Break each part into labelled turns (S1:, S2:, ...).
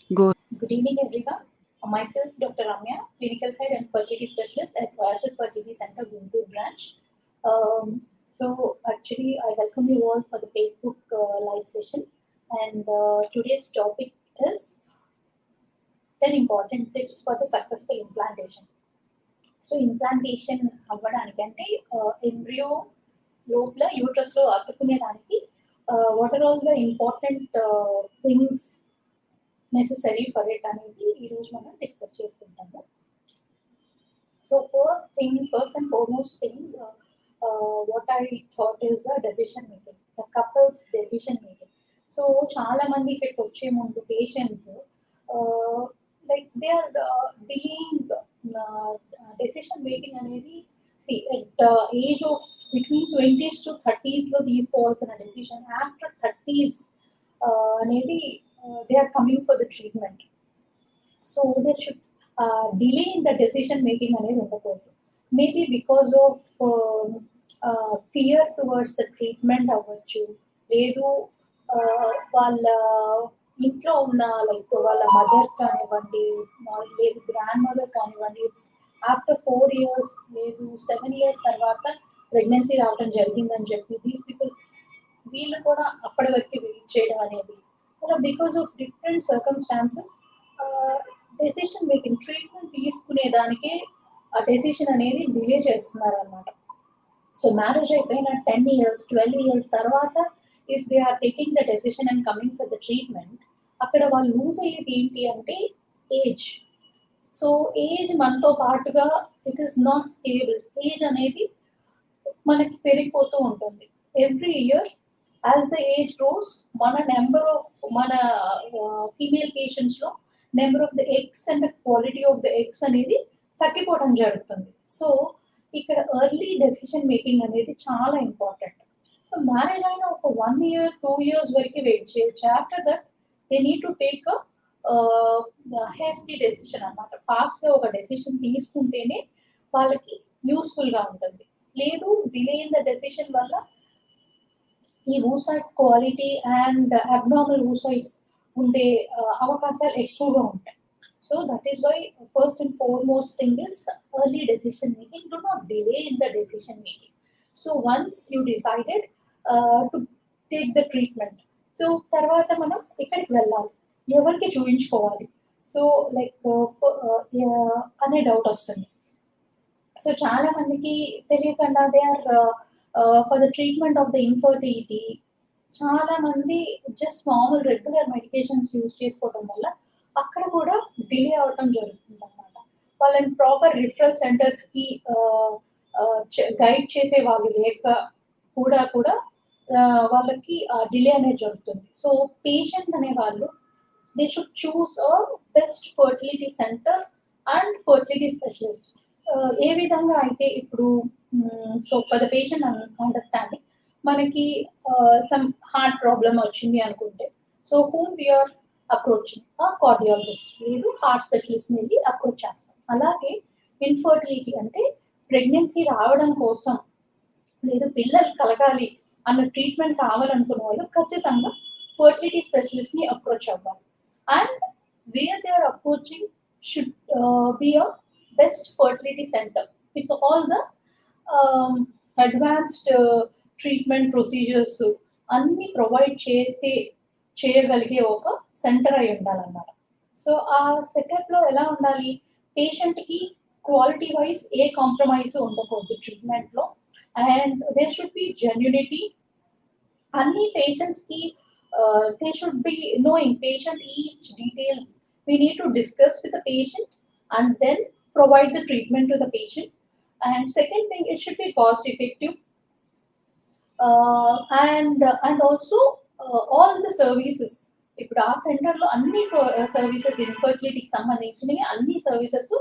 S1: Go.
S2: Good evening, everyone. Myself, Dr. Ramya, Clinical Head and Fertility Specialist at Oasis Fertility Center, Guntur branch. Actually, I welcome you all for the Facebook live session. And today's topic is 10 important tips for the successful implantation. సో implantation అవ్వడానికి అంటే embryo లోపల యూట్రస్లో అతుక్కునేదానికి what are all the important things necessary for it అనేది ఈరోజు మనం discuss చేసుకుంటాము. So first and foremost thing what I thought is the decision making, the couples decision making. So చాలా మంది ఇక్కడికి వచ్చే ముందు patients like they are delaying decision making అనేది at age of between 20s to 30s లో తీసుకోవాల్సిన decision after 30s అనేది they are coming for the treatment. So they should delay in the decision making అనేది ఉండకూడదు. Maybe because of fear towards the treatment అవ్వచ్చు, లేదు వాళ్ళ ఇంట్లో ఉన్న లైక్ వాళ్ళ మదర్ కానివ్వండి, లేదు గ్రాండ్ మదర్ కానివ్వండి, ఇట్స్ ఆఫ్టర్ 4 years లేదు 7 years తర్వాత ప్రెగ్నెన్సీ రావడం జరిగిందని చెప్పి దీస్ పీపుల్ వీళ్ళు కూడా అప్పటి వరకు వెయిట్ చేయడం అనేది because of different circumstances decision making treatment తీసుకునే దానికే ఆ డెసిషన్ అనేది డిలే చేస్తున్నారు అనమాట. సో మ్యారేజ్ అయిపోయిన 10 years 12 years తర్వాత if they are taking the decision and coming for the treatment, అక్కడ వాళ్ళు లూజ్ అయ్యేది ఏంటి అంటే ఏజ్. సో ఏజ్ మనతో పాటుగా it is not stable. Age అనేది మనకి పెరిగిపోతూ ఉంటుంది every year. As the age grows మన నెంబర్ ఆఫ్ మన ఫీమేల్ పేషెంట్స్లో number of the eggs and the quality of the eggs అనేది తగ్గిపోవడం జరుగుతుంది. సో ఇక్కడ ఎర్లీ డెసిషన్ మేకింగ్ అనేది చాలా ఇంపార్టెంట్. సో మ్యారేజ్ అయిన ఒక 1 year 2 years వరకు వెయిట్ చేయొచ్చు. After that they need to take hasty decision అనమాట. ఫాస్ట్గా ఒక డెసిషన్ తీసుకుంటేనే వాళ్ళకి యూస్ఫుల్గా ఉంటుంది. లేదు డిలే ఇన్ ద డెసిషన్ వల్ల ఈ oocyte quality and abnormal oocytes ఉండే అవకాశాలు ఎక్కువగా ఉంటాయి. So that is why first and foremost thing is early decision making. Do not delay in the decision making. So once you decided to take the treatment, so తర్వాత మనం ఎక్కడికి వెళ్ళాలి, ఎవరికి చూపించుకోవాలి, సో లైక్ అనే డౌట్ వస్తుంది. So చాలా మందికి తెలియకుండా they are for the treatment of the infertility చాలా మంది జస్ట్ మామూలు రెగ్యులర్ మెడికేషన్స్ యూజ్ చేసుకోవడం వల్ల అక్కడ కూడా డిలే అవటం జరుగుతుంది అన్నమాట. వాళ్ళని ప్రాపర్ రిఫరల్ సెంటర్స్కి గైడ్ చేసే వాళ్ళు లేక కూడా వాళ్ళకి డిలే అనేది జరుగుతుంది. సో పేషెంట్ అనే వాళ్ళు they should choose a best fertility centre and fertility specialist. ఏ విధంగా అయితే ఇప్పుడు so for the patient understanding మనకి సమ్ హార్ట్ ప్రాబ్లమ్ వచ్చింది అనుకుంటే, so whom we're approaching cardiologist లేదు హార్ట్ స్పెషలిస్ట్ వెళ్ళి అప్రోచ్ చేస్తాం. అలాగే ఇన్ఫర్టిలిటీ అంటే ప్రెగ్నెన్సీ రావడం కోసం లేదు పిల్లలు కలగాలి అన్న ట్రీట్మెంట్ కావాలనుకున్న వాళ్ళు ఖచ్చితంగా ఫర్టిలిటీ స్పెషలిస్ట్ని అప్రోచ్ అవ్వాలి. And where they are approaching should be a best fertility centre with all the advanced treatment procedures అన్ని ప్రొవైడ్ చేయగలిగే ఒక సెంటర్ అయి ఉండాలన్నమాట. సో ఆ సెటప్లో ఎలా ఉండాలి, పేషెంట్కి క్వాలిటీ వైజ్ ఏ కాంప్రమైజ్ ఉండకూడదు ట్రీట్మెంట్లో, and there should be genuinity. అన్ని పేషెంట్స్కి they should be knowing patient each details. We need to discuss with the patient and then provide the treatment to the patient. And second thing, it should be cost effective, and also all the services. ఇప్పుడు ఆ సెంటర్లో అన్ని services ఇన్ఫర్టిలిటీకి సంబంధించినవి అన్ని services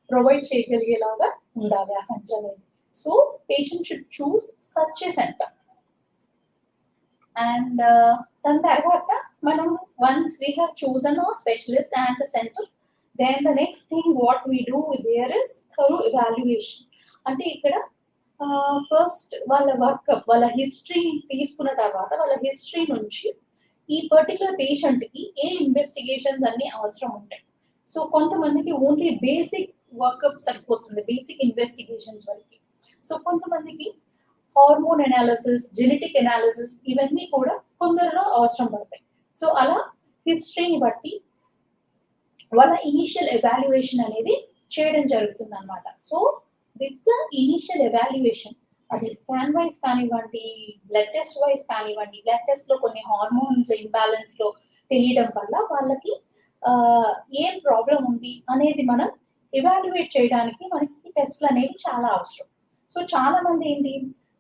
S2: provide చేయగలిగేలాగా ఉండాలి ఆ centre అనేది. So patient should choose such a centre. And దాని తర్వాత మనం once we have chosen our specialist and the centre, then the next thing what we do there is thorough evaluation. అంటే ఇక్కడ first వాళ్ళ workup వాళ్ళ history తీసుకున్న తర్వాత వాళ్ళ హిస్టరీ నుంచి ఈ పర్టికులర్ పేషెంట్కి ఏ ఇన్వెస్టిగేషన్స్ అన్ని అవసరం ఉంటాయి. సో కొంతమందికి ఓన్లీ బేసిక్ వర్కప్ సరిపోతుంది, బేసిక్ ఇన్వెస్టిగేషన్స్ వరకు. సో కొంతమందికి హార్మోన్ అనాలిసిస్, జెనెటిక్ అనాలిసిస్ ఇవన్నీ కూడా కొందరిలో అవసరం పడతాయి. సో అలా హిస్టరీని బట్టి వాళ్ళ ఇనిషియల్ ఎవాల్యుయేషన్ అనేది చేయడం జరుగుతుంది అనమాట. So with the initial evaluation, అది స్కాన్ వైజ్ కానివ్వండి, బ్లడ్ టెస్ట్ వైజ్ కానివ్వండి, బ్లడ్ టెస్ట్ లో కొన్ని హార్మోన్స్ ఇంబ్యాలెన్స్ లో తెలియడం వల్ల వాళ్ళకి ఏం ప్రాబ్లం ఉంది అనేది మనం ఎవాల్యుయేట్ చేయడానికి మనకి టెస్ట్లు అనేవి చాలా అవసరం. సో చాలా మంది ఏంటి,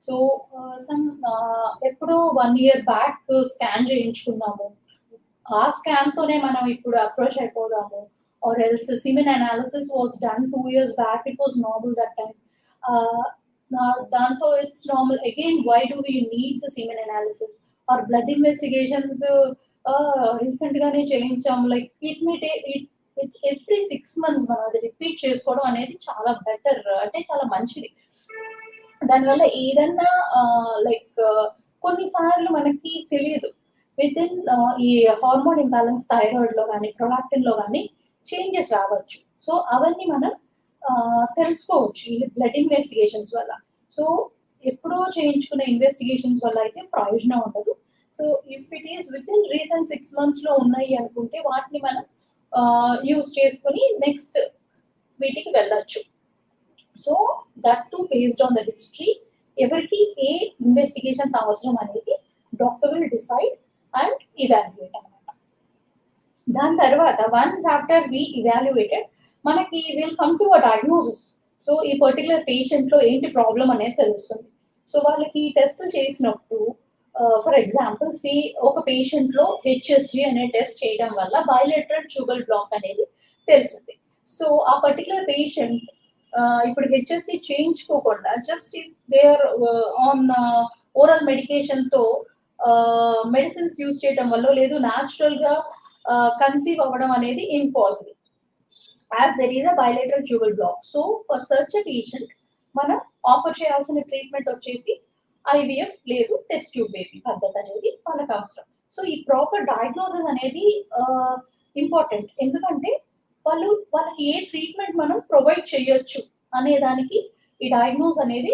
S2: సో సమ్ ఎప్పుడో 1 year బ్యాక్ స్కాన్ చేయించుకున్నాము, ఆ స్కాన్ తోనే మనం ఇప్పుడు approach అయిపోదాము, or else semen analysis was done 2 years back, it was normal that time. Danto it's normal again, why do we need the semen analysis or blood investigations? Recent gaane cheyincham, like it may take it, it's every 6 months మనం అది repeat చేసుకోవడం అనేది చాలా better, అంటే చాలా మంచిది. దానివల్ల ఏదన్నా లైక్ కొన్నిసార్లు మనకి తెలియదు, విత్ ఇన్ ఈ హార్మోన్ ఇంబ్యాలెన్స్ థైరాయిడ్ లో కానీ ప్రొలాక్టిన్ లో కానీ చేంజెస్ రావచ్చు. సో అవన్నీ మనం తెలుసుకోవచ్చు ఈ బ్లడ్ ఇన్వెస్టిగేషన్స్ వల్ల. సో ఎప్పుడో చేయించుకునే ఇన్వెస్టిగేషన్స్ వల్ల అయితే ప్రయోజనం ఉండదు. So if it is with in recent 6 months లో ఉన్నాయి అనుకుంటే వాటిని మనం యూజ్ చేసుకుని నెక్స్ట్ వీటికి వెళ్ళొచ్చు. So that to based on the history, ఎవరికి ఏ ఇన్వెస్టిగేషన్స్ అవసరం అనేది doctor will decide and evaluate అనమాట. దాని తర్వాత వన్స్ ఆఫ్టర్ వి ఇవాల్యుయేటెడ్ మనకి will come to a diagnosis. So ఈ పర్టికులర్ పేషెంట్ లో ఏంటి ప్రాబ్లం అనేది తెలుస్తుంది. సో వాళ్ళకి టెస్ట్ చేసినప్పుడు ఫర్ ఎగ్జాంపుల్ సి ఒక పేషెంట్ లో హెచ్ఎస్జి అనే టెస్ట్ చేయడం వల్ల బైలేటరల్ ట్యూబల్ బ్లాక్ అనేది తెలిసింది. సో ఆ పర్టికులర్ పేషెంట్ ఇప్పుడు HSG చేయించుకోకుండా just they are on oral medication తో మెడిసిన్స్ యూజ్ చేయడం వల్ల లేదు న్యాచురల్ గా కన్సీవ్ అవ్వడం అనేది impossible as there is a bilateral tubal block. So for such a patient మనం ఆఫర్ చేయాల్సిన ట్రీట్మెంట్ వచ్చేసి ఐవీఎఫ్ లేదు టెస్ట్ ట్యూబ్ బేబీ పద్ధతి అనేది వాళ్ళకి అవసరం. సో ఈ ప్రాపర్ డయాగ్నోసిస్ అనేది ఇంపార్టెంట్, ఎందుకంటే వాళ్ళకి ఏ ట్రీట్మెంట్ మనం ప్రొవైడ్ చేయొచ్చు అనే దానికి ఈ డయాగ్నోస్ అనేది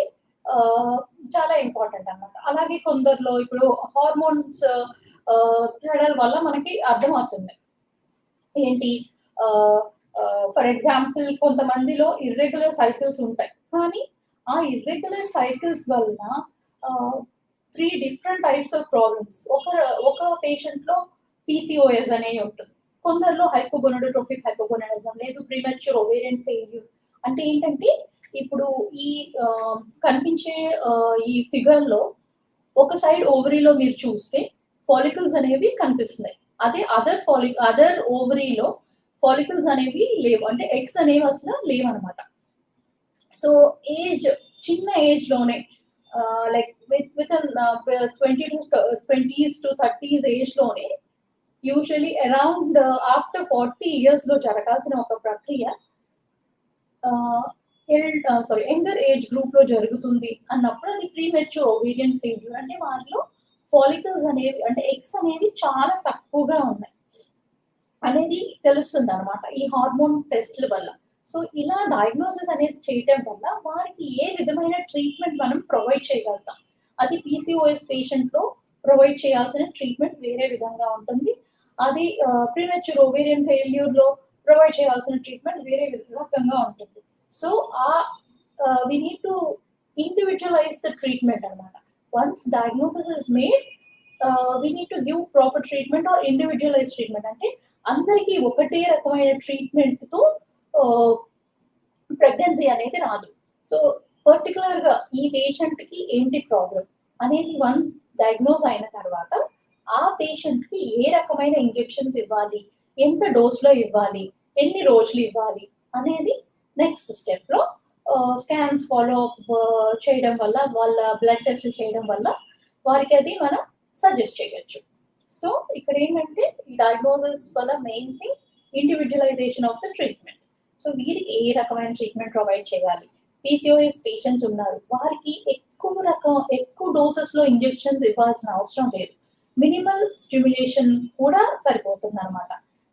S2: చాలా ఇంపార్టెంట్ అన్నమాట. అలాగే కొందరిలో ఇప్పుడు హార్మోన్స్ తేడాల వల్ల మనకి అర్థమవుతుంది ఏంటి, ఫర్ ఎగ్జాంపుల్ కొంతమందిలో ఇర్రెగ్యులర్ సైకిల్స్ ఉంటాయి, కానీ ఆ ఇర్రెగ్యులర్ సైకిల్స్ వలన 3 different types ఆఫ్ ప్రాబ్లమ్స్. ఒక పేషెంట్ లో పీసీఓఎస్ అనేది ఉంటుంది, కొందరిలో హైపోగోనాడోట్రోపిక్ హైపోగోనాడిజం లేదు ప్రీమెచ్యూర్ ఓవేరియన్ ఫెయిల్యూర్. అంటే ఏంటంటే ఇప్పుడు ఈ కనిపించే ఈ ఫిగర్ లో ఒక సైడ్ ఓవరీలో మీరు చూస్తే ఫాలికల్స్ అనేవి కనిపిస్తున్నాయి, అదే అదర్ ఓవరీలో ఫాలికల్స్ అనేవి లేవు, అంటే ఎగ్స్ అనేవి అసలు లేవు అనమాట. సో ఏజ్ చిన్న ఏజ్ లోనే like with 20s to 30s age లోనే యూజువలీ అరౌండ్ ఆఫ్టర్ 40 years లో జరగాల్సిన ఒక ప్రక్రియ యంగర్ ఏజ్ గ్రూప్ లో జరుగుతుంది అన్నప్పుడు అది ప్రీమెచ్యూర్ ఓవేరియన్ ఫెయిల్యూర్. అంటే వాటిలో ఫాలికల్స్ అనేవి అంటే ఎగ్స్ అనేవి చాలా తక్కువగా ఉన్నాయి అనేది తెలుస్తుంది అనమాట ఈ హార్మోన్ టెస్ట్ల వల్ల. సో ఇలా డయాగ్నోసిస్ అనేది చేయటం వల్ల వారికి ఏ విధమైన ట్రీట్మెంట్ మనం ప్రొవైడ్ చేయగలుగుతాం. అది పీసీఓఎస్ పేషెంట్ లో ప్రొవైడ్ చేయాల్సిన ట్రీట్మెంట్ వేరే విధంగా ఉంటుంది, అది ప్రీమెచ్యూర్ ఓవేరియన్ ఫెయిల్యూర్ లో ప్రొవైడ్ చేయాల్సిన ట్రీట్మెంట్ వేరే రకంగా ఉంటుంది. So we need to individualize the treatment అనమాట. Once diagnosis is made we need to give proper treatment or individualize treatment. అంటే అందరికీ ఒకటే రకమైన ట్రీట్మెంట్ తో ప్రెగ్నెన్సీ అనేది రాదు. సో పర్టికులర్ గా ఈ పేషెంట్ కి ఏంటి ప్రాబ్లం అనేది వన్స్ డయాగ్నోస్ అయిన తర్వాత ఆ పేషెంట్ కి ఏ రకమైన ఇంజెక్షన్స్ ఇవ్వాలి, ఎంత డోస్ లో ఇవ్వాలి, ఎన్ని రోజులు ఇవ్వాలి అనేది నెక్స్ట్ స్టెప్ లో స్కాన్స్ ఫాలో అప్ చేయడం వల్ల, వాళ్ళ బ్లడ్ టెస్ట్లు చేయడం వల్ల వారికి అది మనం సజెస్ట్ చేయొచ్చు. సో ఇక్కడ ఏంటంటే ఈ డయాగ్నోసిస్ వల్ల main thing individualisation of the treatment. So వీరికి ఏ రకమైన ట్రీట్మెంట్ ప్రొవైడ్ చేయాలి. పీసీఓఎస్ పేషెంట్స్ ఉన్నారు, వారికి ఎక్కువ డోసెస్ లో ఇంజెక్షన్స్ ఇవ్వాల్సిన అవసరం లేదు, మినిమల్ స్టిమ్యులేషన్ కూడా సరిపోతుంది అనమాట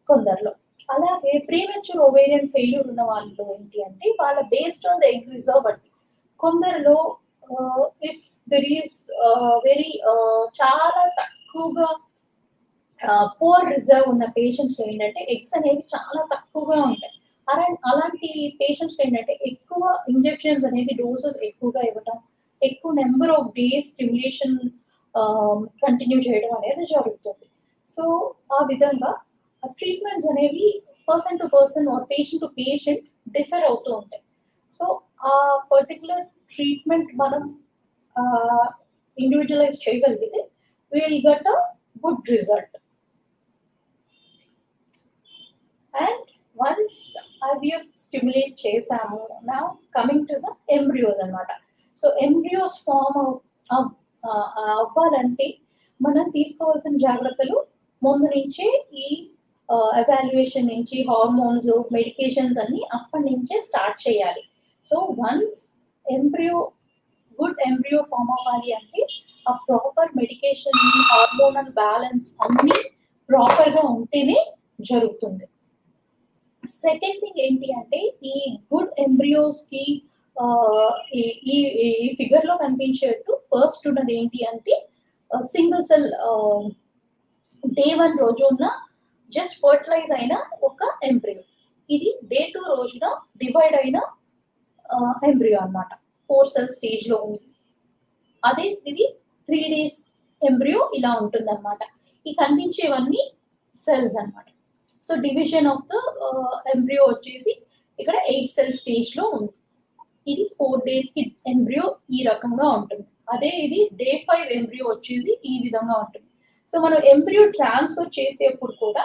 S2: కొందరిలో. అలాగే ప్రీమెచ్యూర్ ఓవేరియన్ ఫెయిల్యూర్ ఉన్న వాళ్ళు ఏంటి అంటే వాళ్ళ based on the egg reserve బట్టి కొందరిలో ఇఫ్ దెర్ ఈస్ వెరీ చాలా తక్కువగా పూర్ రిజర్వ్ ఉన్న పేషెంట్స్ ఏంటంటే ఎగ్స్ అనేవి చాలా తక్కువగా ఉంటాయి. అలాంటి పేషెంట్స్ ఏంటంటే ఎక్కువ ఇంజెక్షన్స్ అనేది డోసెస్ ఎక్కువగా ఇవ్వటం, ఎక్కువ number of days stimulation continue చేయడం అనేది జరుగుతుంది. సో ఆ విధంగా ట్రీట్మెంట్స్ అనేవి person to person are patient to patient differ అవుతూ ఉంటాయి. సో ఆ పర్టికులర్ ట్రీట్మెంట్ మనం ఇండివిజువలైజ్ చేయగలిగితే will get a good result. And once IVF stimulate చేసాము, నా కమింగ్ టు ద ఎంబ్రియోస్ అనమాట. సో ఎంబ్రియోస్ ఫామ్ అవ్వాలంటే మనం తీసుకోవాల్సిన జాగ్రత్తలు ముందు నుంచే ఈ ఎవాల్యుయేషన్ నుంచి హార్మోన్స్, మెడికేషన్స్ అన్ని అప్పటి నుంచే స్టార్ట్ చేయాలి. So once embryo good embryo form అవ్వాలి అంటే ఆ ప్రాపర్ మెడికేషన్, హార్మోనల్ బ్యాలెన్స్ అన్ని ప్రాపర్గా ఉంటేనే జరుగుతుంది. సెకండ్ థింగ్ ఏంటి అంటే ఈ గుడ్ ఎంబ్రియోస్ కి ఈ ఫిగర్ లో కనిపించేట్టు ఫస్ట్ ఉన్నది ఏంటి అంటే సింగిల్ సెల్ డే 1 రోజున జస్ట్ ఫర్టిలైజ్ అయిన ఒక ఎంబ్రియో. ఇది డే 2 రోజున డివైడ్ అయిన ఎంబ్రియో అన్నమాట. 4 సెల్ స్టేజ్ లో ఉంది. అదే ఇది 3 days ఎంబ్రియో ఇలా ఉంటుంది అనమాట. ఈ కనిపించేవన్నీ సెల్స్ అన్నమాట. So division of the embryo వచ్చేసి ఇక్కడ 8 సెల్ స్టేజ్ లో ఉంది. ఇది 4 days కి ఎంబ్రియో ఈ రకంగా ఉంటుంది. అదే ఇది డే 5 ఎంబ్రియో వచ్చేసి ఈ విధంగా ఉంటుంది. సో మనం ఎంబ్రియో ట్రాన్స్ఫర్ చేసేప్పుడు కూడా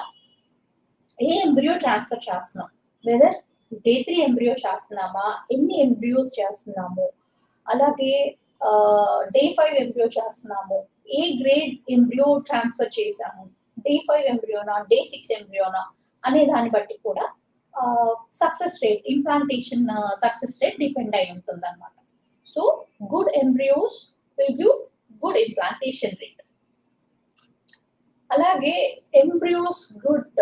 S2: ఏ ఎంబ్రియో ట్రాన్స్ఫర్ చేస్తున్నాం, వెదర్ డే 3 ఎంబ్రియో చేస్తున్నామా, ఎన్ని ఎంబ్రియోస్ చేస్తున్నాము, అలాగే డే 5 ఎంబ్రియో చేస్తున్నాము, ఏ గ్రేడ్ ఎంబ్రియో ట్రాన్స్ఫర్ చేసాము, డే 5 ఎంబ్రియోనా, డే 6 ఎంబ్రియోనా అనే దాన్ని బట్టి కూడా success rate, implantation success rate depend అయి ఉంటుంది అనమాట. So good embryos will give good implantation rate. అలాగే ఎంబ్రియోస్ గుడ్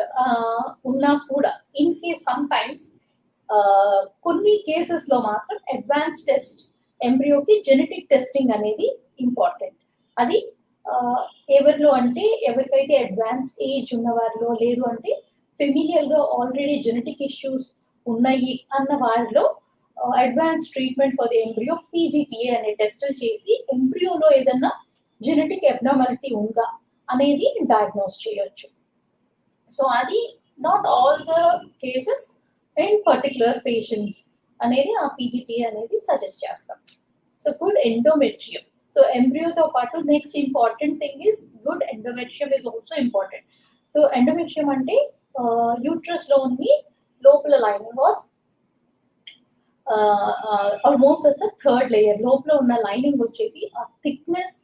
S2: ఉన్నా కూడా ఇన్ కేస్ సమ్ టైమ్స్ కొన్ని కేసెస్ లో మాత్రం అడ్వాన్స్ టెస్ట్ ఎంబ్రియోకి జెనెటిక్ టెస్టింగ్ అనేది ఇంపార్టెంట్. అది ఎవరిలో అంటే ఎవరికైతే అడ్వాన్స్ ఏజ్ ఉన్న వారిలో, లేదు అంటే ఫెమిలియల్ గా ఆల్రెడీ జెనెటిక్ ఇష్యూస్ ఉన్నాయి అన్న వారిలో advance treatment for the embryo PGTA అనే టెస్టులు చేసి ఎంబ్రియోలో ఏదన్నా జెనెటిక్ అబ్నార్మాలిటీ ఉందా అనేది డయాగ్నోస్ చేయొచ్చు. సో అది not all the cases and particular patients అనేది ఆ PGTA అనేది సజెస్ట్ చేస్తాం. So good endometrium. సో ఎంబ్రియోతో పాటు next important thing is good endometrium is also important. So endometrium అంటే యూట్రస్ లో ఉంది లోపల lining or almost as third layer లోపల ఉన్న లైనింగ్ వచ్చేసి ఆ థిక్నెస్,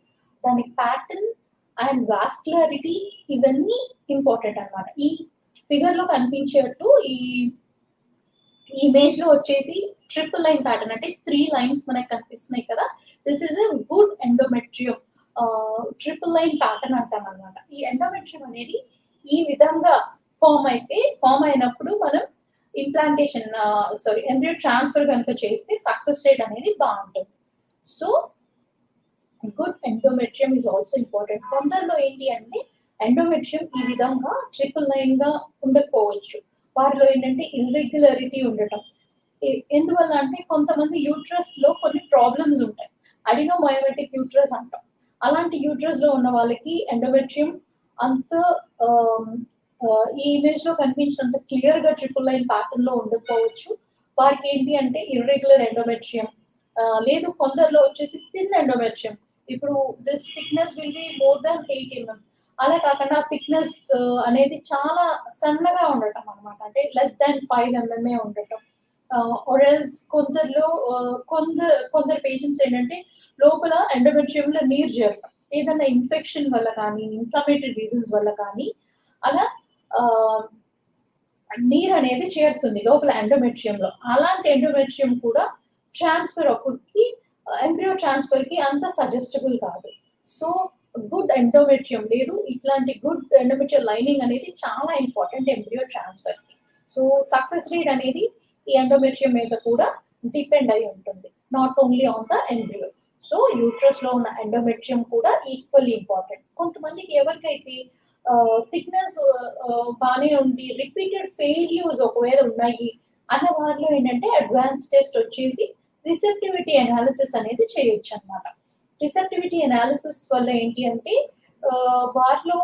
S2: దాని ప్యాటర్న్ అండ్ వాస్కులారిటీ ఇవన్నీ ఇంపార్టెంట్ అనమాట. ఈ ఫిగర్ లో కనిపించేట్టు ఈ ఇమేజ్ లో వచ్చేసి ట్రిపుల్ లైన్ ప్యాటర్న్ అంటే 3 లైన్స్ మనకు కనిపిస్తున్నాయి కదా. This is a good endometrium triple line pattern అంటాం అనమాట. ఈ ఎండోమెట్రియం అనేది ఈ విధంగా ఫామ్ అయినప్పుడు మనం ఇంప్లాంటేషన్ ఎంబ్రియో ట్రాన్స్ఫర్ కనుక చేస్తే సక్సెస్ రేట్ అనేది బాగుంటుంది. So good endometrium is also important. కొందరిలో ఏంటి అంటే ఎండోమెట్రియం ఈ విధంగా ట్రిపుల్ లైన్ గా ఉండకపోవచ్చు. వారిలో ఏంటంటే ఇర్రెగ్యులారిటీ ఉండటం. ఎందువల్ల అంటే కొంతమంది యూట్రస్ లో కొన్ని ప్రాబ్లమ్స్ ఉంటాయి. అడినోమయోమెటిక్ యూట్రస్ అంటాం. అలాంటి యూట్రస్ లో ఉన్న వాళ్ళకి ఎండోమెట్రియం అంత ఈ ఇమేజ్ లో కనిపించినంత క్లియర్ గా ట్రిపుల్ లైన్ ప్యాటర్న్ లో ఉండకపోవచ్చు. వారికి ఏంటి అంటే ఇర్రెగ్యులర్ ఎండోమెట్రియం, లేదు కొందరిలో వచ్చేసి థిన్ ఎండోమెట్రియం. ఇప్పుడు this thickness will be more than 8 mm. అలా కాకుండా థిక్నెస్ అనేది చాలా సన్నగా ఉండటం అనమాట. అంటే లెస్ దాన్ 5 mm ఉండటం. ఆర్ఎల్స్ కొందరిలో కొందరు పేషెంట్స్ ఏంటంటే లోపల ఎండోమెట్రియంలో నీరు చేరటం, ఏదైనా ఇన్ఫెక్షన్ వల్ల కానీ, ఇన్ఫ్లమేటరీ రీజన్స్ వల్ల కానీ అలా నీరు అనేది చేరుతుంది లోపల ఎండోమెట్రియంలో. అలాంటి ఎండోమెట్రియం కూడా ట్రాన్స్ఫర్ అప్పటికి ఎంబ్రియో ట్రాన్స్ఫర్ కి అంత సజెస్టబుల్ కాదు. సో గుడ్ ఎండోమెట్రియం లేదు, ఇట్లాంటి గుడ్ ఎండోమెట్రియం లైనింగ్ అనేది చాలా ఇంపార్టెంట్ ఎంబ్రియో ట్రాన్స్ఫర్కి. సో సక్సెస్ రేట్ అనేది ఈ ఎండోమెట్రియం మీద కూడా డిపెండ్ అయి ఉంటుంది, not only on the embryo. So uterus లో ఉన్న ఎండోమెట్రియం కూడా ఈక్వల్లీ ఇంపార్టెంట్. కొంతమందికి ఎవరికైతే థిక్నెస్ బాగానే ఉండి రిపీటెడ్ ఫెయిల్యూర్స్ ఒకవేళ ఉన్నాయి అన్న వారిలో ఏంటంటే అడ్వాన్స్ టెస్ట్ వచ్చేసి రిసెప్టివిటీ అనాలిసిస్ అనేది చేయొచ్చు అనమాట. రిసెప్టివిటీ అనాలిసిస్ వల్ల ఏంటి అంటే వారిలో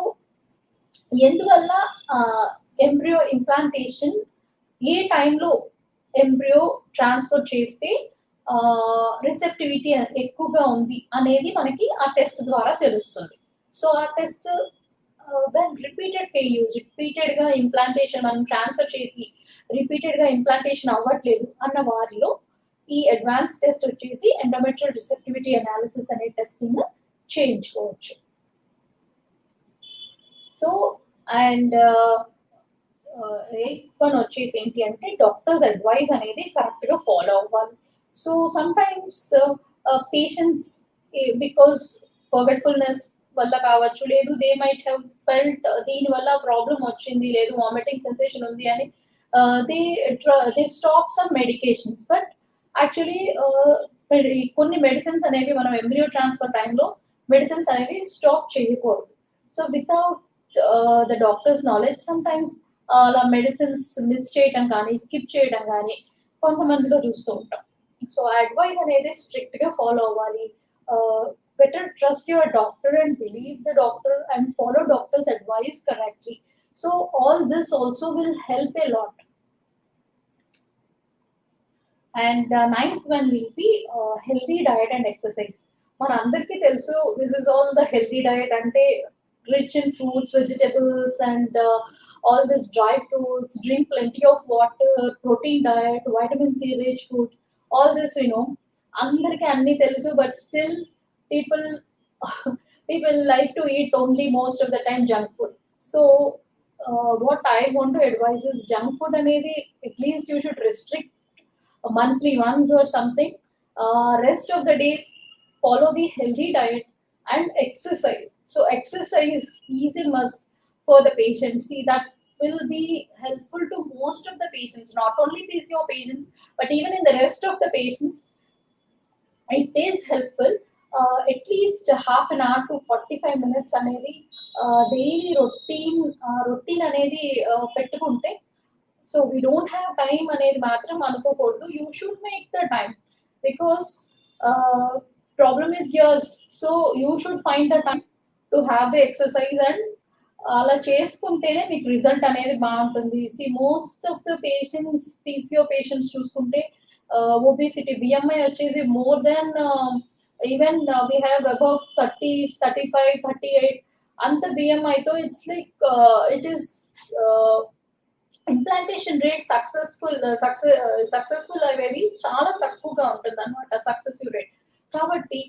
S2: ఎందువల్ల ఎంబ్రియో ఇంప్లాంటేషన్ ఏ టైంలో ఎంబ్రియో ట్రాన్స్ఫర్ చేస్తే రిసెప్టివిటీ ఎక్కువగా ఉంది అనేది మనకి ఆ టెస్ట్ ద్వారా తెలుస్తుంది. సో ఆ test when repeated failures, repeated గా ఇంప్లాంటేషన్ మనం ట్రాన్స్ఫర్ చేసి రిపీటెడ్ గా ఇంప్లాంటేషన్ అవ్వట్లేదు అన్న వారిలో ఈ అడ్వాన్స్ టెస్ట్ వచ్చేసి ఎండోమెట్రియల్ రిసెప్టివిటీ అనాలిసిస్ అనే టెస్టింగ్ చేయించుకోవచ్చు. సో అండ్ ఎయిత్ వన్ వచ్చేసి ఏంటి అంటే డాక్టర్స్ అడ్వైస్ అనేది కరెక్ట్ గా ఫాలో అవ్వాలి. So some times patients because forgetfulness వల్ల కావచ్చు, లేదు దే మైట్ హ్యావ్ ఫెల్ట్ దీని వల్ల ప్రాబ్లం వచ్చింది, లేదు వామిటింగ్ సెన్సేషన్ ఉంది అని they stop some medications. But actually కొన్ని మెడిసిన్స్ అనేవి మనం ఎంబ్రియో ట్రాన్స్ఫర్ టైంలో మెడిసిన్స్ అనేవి స్టాప్ చేయకూడదు. So without the doctors knowledge some times అలా మెడిసిన్స్ మిస్ చేయడం కానీ స్కిప్ చేయడం కానీ కొంతమందిలో చూస్తూ ఉంటాం. సో అడ్వైస్ అనేది స్ట్రిక్ట్ గా ఫాలో అవ్వాలి. Better trust your doctor and believe the doctor and follow doctors advice correctly. So all this also will help a lot. And ninth one will be healthy diet and exercise. మన అందరికీ తెలుసు this is all the healthy diet అంటే rich in fruits, vegetables, and all this dry fruits, drink plenty of water, protein diet, vitamin C rich food, all this we know. Andarki anni telusu, but still people people like to eat only most of the time junk food. So what I want to advise is junk food anedi at least you should restrict monthly once or something. Rest of the days follow the healthy diet and exercise. So exercise is a must for the patient. See, that will be helpful to most of the patients, not only PCO patients, but even in the rest of the patients. It is helpful. At least half an hour to 45 minutes అనేది daily routine అనేది పెట్టుకుంటే, so we don't have time అనేది మాత్రం అనుకోకూడదు. You should make the time because problem is yours. So you should find the time to have the exercise and అలా చేసుకుంటేనే మీకు result అనేది బాగుంటుంది. See most of the patients PCO patients చూసుకుంటే obesity BMI వచ్చేసి more than even we have about 30, 35, 38 అంత బిఎంఐతో it's like it is implantation rate successful అయ్యేది చాలా తక్కువగా ఉంటుంది అనమాట, సక్సెసివ్ రేట్. కాబట్టి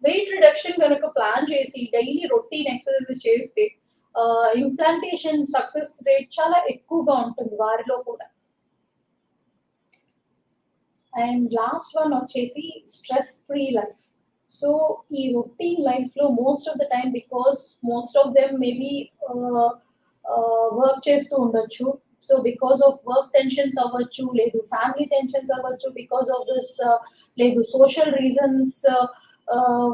S2: వెయిట్ రిడక్షన్ కనుక ప్లాన్ చేసి డైలీ రొటీన్ ఎక్సర్సైజ్ చేస్తే ఇంప్లాంటేషన్ సక్సెస్ రేట్ చాలా ఎక్కువగా ఉంటుంది వారిలో కూడా. అండ్ లాస్ట్ వన్ వచ్చేసి స్ట్రెస్ ఫ్రీ లైఫ్. సో ఈ రొటీన్ లైఫ్ లో most of the time because most of them maybe work చేస్తూ ఉండొచ్చు. So because of work tensions అవ్వచ్చు, లేదు ఫ్యామిలీ టెన్షన్స్ అవ్వచ్చు, బికాస్ ఆఫ్ దిస్ లేదు సోషల్ రీజన్స్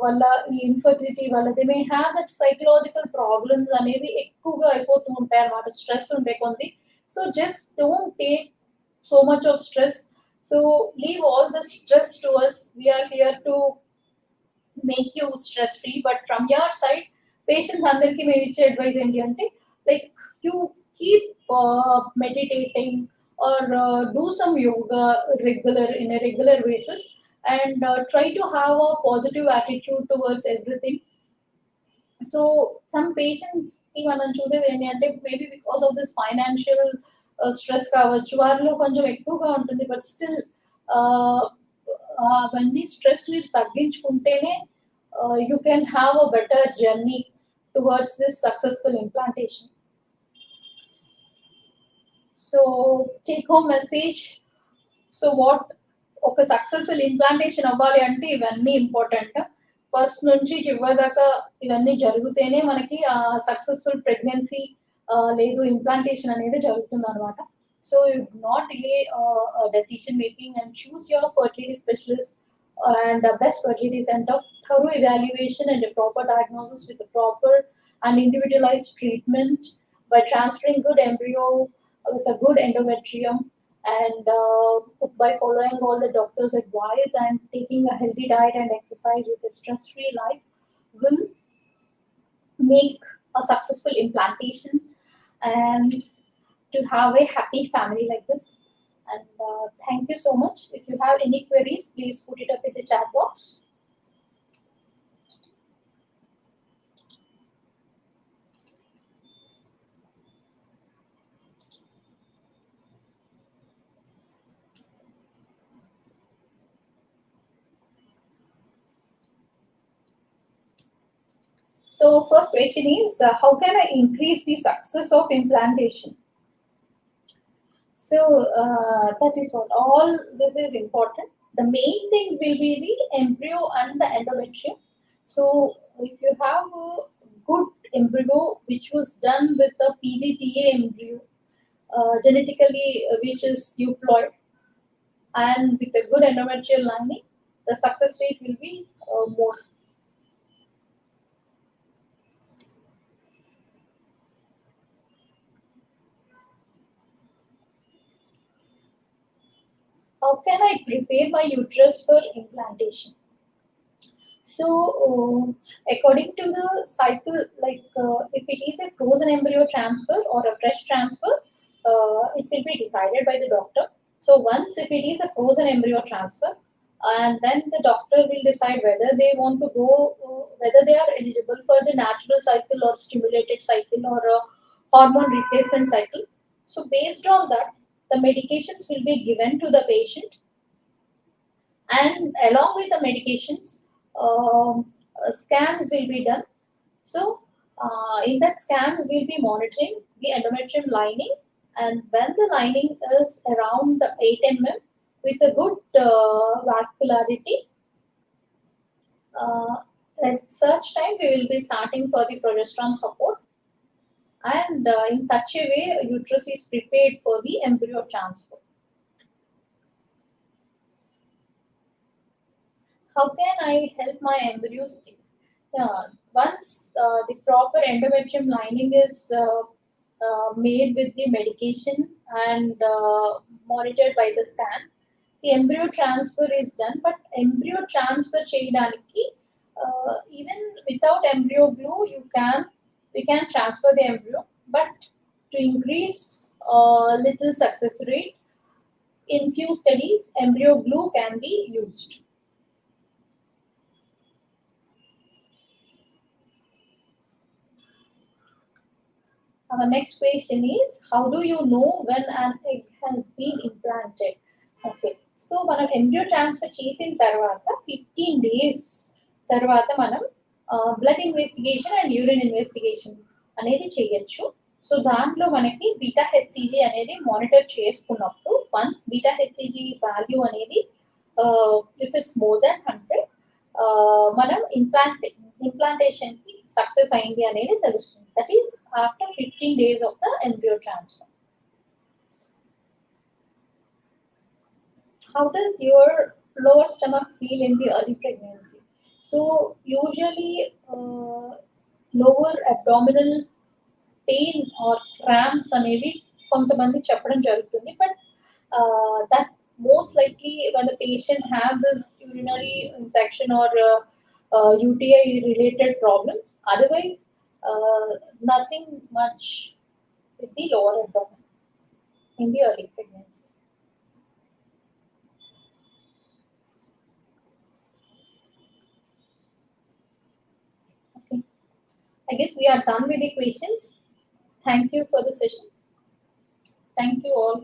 S2: వల్ల ఈ ఇన్ఫర్టిలిటీ వల్ల they may have that psychological problems అనేవి ఎక్కువగా అయిపోతూ ఉంటాయి అన్నమాట, స్ట్రెస్ ఉండే కొంది. So just don't take so much of stress. So leave all the stress to us. We are here to make you stress free, but from your side patients అందరికీ మేము ఇచ్చే అడ్వైజ్ ఏంటి అంటే like you keep meditating or do some yoga in a regular basis and try to have a positive attitude towards everything. So some patients మనం చూసేది ఏంటి అంటే maybe because of this financial stress కావచ్చు, వారిలో కొంచెం ఎక్కువగా ఉంటుంది. బట్ స్టిల్ అవన్నీ స్ట్రెస్ మీరు తగ్గించుకుంటేనే you can have a better journey towards this successful implantation. So take home message. So what ఒక సక్సెస్ఫుల్ ఇంప్లాంటేషన్ అవ్వాలి అంటే ఇవన్నీ ఇంపార్టెంట్. ఫస్ట్ నుంచి చివరి దాకా ఇవన్నీ జరిగితేనే మనకి సక్సెస్ఫుల్ ప్రెగ్నెన్సీ లేదు ఇంప్లాంటేషన్ అనేది జరుగుతుందనమాట. So you do not delay decision making and choose your fertility specialist and best fertility center, thorough evaluation and a proper diagnosis with a proper and individualized treatment by transferring good embryo with a good endometrium and by following all the doctor's advice and taking a healthy diet and exercise with a stress-free life will make a successful implantation and to have a happy family like this. And thank you so much. If you have any queries, please put it up in the chat box. So first question is, how can I increase the success of implantation? So that is what all this is important. The main thing will be the embryo and the endometrium. So if you have a good embryo which was done with a PGTA embryo, genetically which is euploid, and with a good endometrial lining, the success rate will be more. How can I prepare my uterus for implantation? So, according to the cycle, like if it is a frozen embryo transfer or a fresh transfer, it will be decided by the doctor. So, once if it is a frozen embryo transfer, and then the doctor will decide whether they want to go, whether they are eligible for the natural cycle or stimulated cycle or a hormone replacement cycle. So, based on that, the medications will be given to the patient, and along with the medications, scans will be done. So in that scans we'll be monitoring the endometrium lining, and when the lining is around 8 mm with a good vascularity, uh, at such time we will be starting for the progesterone support, and in such a way uterus is prepared for the embryo transfer. How can I help my embryo stick? Once the proper endometrium lining is made with the medication and monitored by the scan, the embryo transfer is done. But embryo transfer cheyadaniki, even without embryo glue, we can transfer the embryo. But to increase little success rate, in few studies, embryo glue can be used. Our next question is, how do you know when an egg has been implanted? Okay, so మనం embryo transfer చేసిన తర్వాత 15 days తర్వాత మనం blood investigation and urine investigation అనేది చేయొచ్చు. So దాంట్లో మనకి beta HCG అనేది మానిటర్ చేసుకున్నప్పుడు వన్స్ బీటా హెచ్సిజీ వాల్యూ అనేది ఇఫ్ ఇట్స్ మోర్ దాన్ 100, మనం ఇంప్లాంటేషన్కి సక్సెస్ అయింది అనేది తెలుస్తుంది. That is after 15 days of the embryo transfer. How does your lower stomach feel in the early pregnancy? So usually lower abdominal pain or cramps అనేవి కొంతమంది చెప్పడం జరుగుతుంది, but that most likely when the patient have this urinary infection or UTI related problems. Otherwise, nothing much with the lower abdomen in the early pregnancy. Okay. I guess we are done with the questions. Thank you for the session. Thank you all.